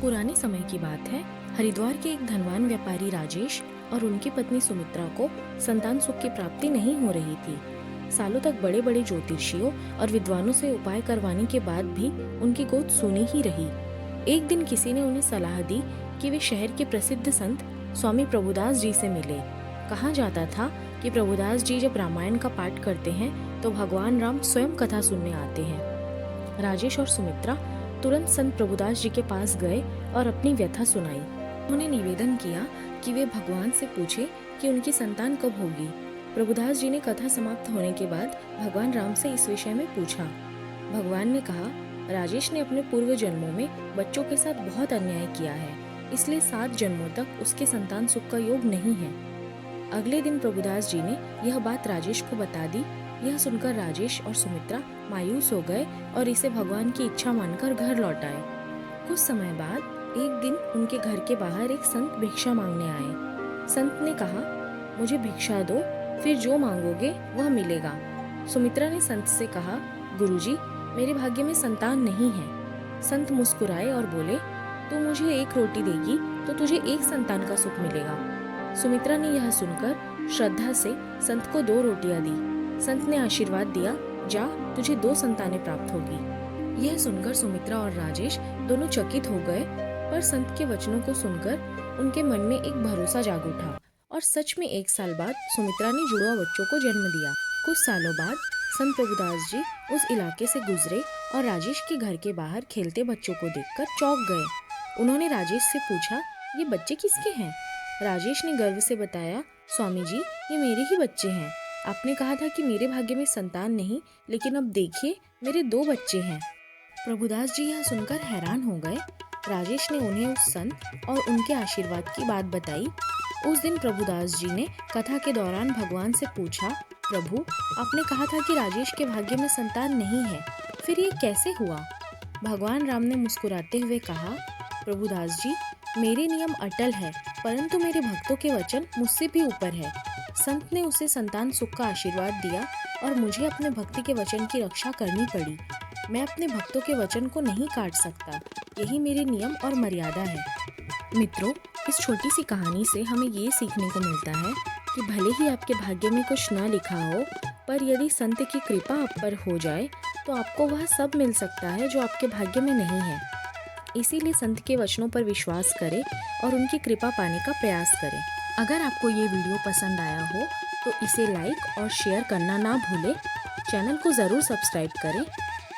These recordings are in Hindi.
पुराने समय की बात है। हरिद्वार के एक धनवान व्यापारी राजेश और उनकी पत्नी सुमित्रा को संतान सुख की प्राप्ति नहीं हो रही थी। सालों तक बड़े बड़े ज्योतिषियों और विद्वानों से उपाय करवाने के बाद भी उनकी गोद सूनी ही रही। एक दिन किसी ने उन्हें सलाह दी कि वे शहर के प्रसिद्ध संत स्वामी प्रभुदास जी से मिले। कहा जाता था कि प्रभुदास जी जब रामायण का पाठ करते हैं तो भगवान राम स्वयं कथा सुनने आते हैं। राजेश और सुमित्रा तुरंत संत प्रभुदास जी के पास गए और अपनी व्यथा सुनाई। उन्होंने निवेदन किया कि वे भगवान से पूछे कि उनकी संतान कब होगी। प्रभुदास जी ने कथा समाप्त होने के बाद भगवान राम से इस विषय में पूछा। भगवान ने कहा, राजेश ने अपने पूर्व जन्मों में बच्चों के साथ बहुत अन्याय किया है, इसलिए 7 जन्मों तक उसके संतान सुख का योग नहीं है। अगले दिन प्रभुदास जी ने यह बात राजेश को बता दी। यह सुनकर राजेश और सुमित्रा मायूस हो गए और इसे भगवान की इच्छा मानकर घर लौट आए। कुछ समय बाद एक दिन उनके घर के बाहर एक संत भिक्षा मांगने आए। संत ने कहा, मुझे भिक्षा दो, फिर जो मांगोगे वह मिलेगा। सुमित्रा ने संत से कहा, गुरुजी, मेरे भाग्य में संतान नहीं है। संत मुस्कुराए और बोले, तू मुझे 1 रोटी देगी तो तुझे 1 संतान का सुख मिलेगा। सुमित्रा ने यह सुनकर श्रद्धा से संत को 2 रोटियां दी। संत ने आशीर्वाद दिया, जा, तुझे 2 संतानें प्राप्त होगी। यह सुनकर सुमित्रा और राजेश दोनों चकित हो गए, पर संत के वचनों को सुनकर उनके मन में एक भरोसा जाग उठा और सच में 1 साल बाद सुमित्रा ने जुड़वा बच्चों को जन्म दिया। कुछ सालों बाद संत प्रभुदास जी उस इलाके से गुजरे और राजेश के घर के बाहर खेलते बच्चों को देखकर चौंक गए। उन्होंने राजेश से पूछा, ये बच्चे किसके हैं? राजेश ने गर्व से बताया, स्वामी जी, ये मेरे ही बच्चे हैं। आपने कहा था कि मेरे भाग्य में संतान नहीं, लेकिन अब देखिए मेरे 2 बच्चे हैं। प्रभुदास जी यह सुनकर हैरान हो गए। राजेश ने उन्हें उस संत और उनके आशीर्वाद की बात बताई। उस दिन प्रभुदास जी ने कथा के दौरान भगवान से पूछा, प्रभु, आपने कहा था कि राजेश के भाग्य में संतान नहीं है, फिर ये कैसे हुआ? भगवान राम ने मुस्कुराते हुए कहा, प्रभुदास जी, मेरे नियम अटल है, परंतु मेरे भक्तों के वचन मुझसे भी ऊपर है। संत ने उसे संतान सुख का आशीर्वाद दिया और मुझे अपने भक्ति के वचन की रक्षा करनी पड़ी। मैं अपने भक्तों के वचन को नहीं काट सकता, यही मेरे नियम और मर्यादा है। मित्रों, इस छोटी सी कहानी से हमें ये सीखने को मिलता है कि भले ही आपके भाग्य में कुछ न लिखा हो, पर यदि संत की कृपा आप पर हो जाए तो आपको वह सब मिल सकता है जो आपके भाग्य में नहीं है। इसीलिए संत के वचनों पर विश्वास करें और उनकी कृपा पाने का प्रयास करें। अगर आपको ये वीडियो पसंद आया हो तो इसे लाइक और शेयर करना ना भूलें। चैनल को ज़रूर सब्सक्राइब करें।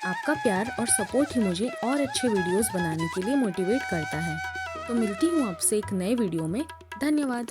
आपका प्यार और सपोर्ट ही मुझे और अच्छे वीडियोस बनाने के लिए मोटिवेट करता है। तो मिलती हूँ आपसे एक नए वीडियो में। धन्यवाद।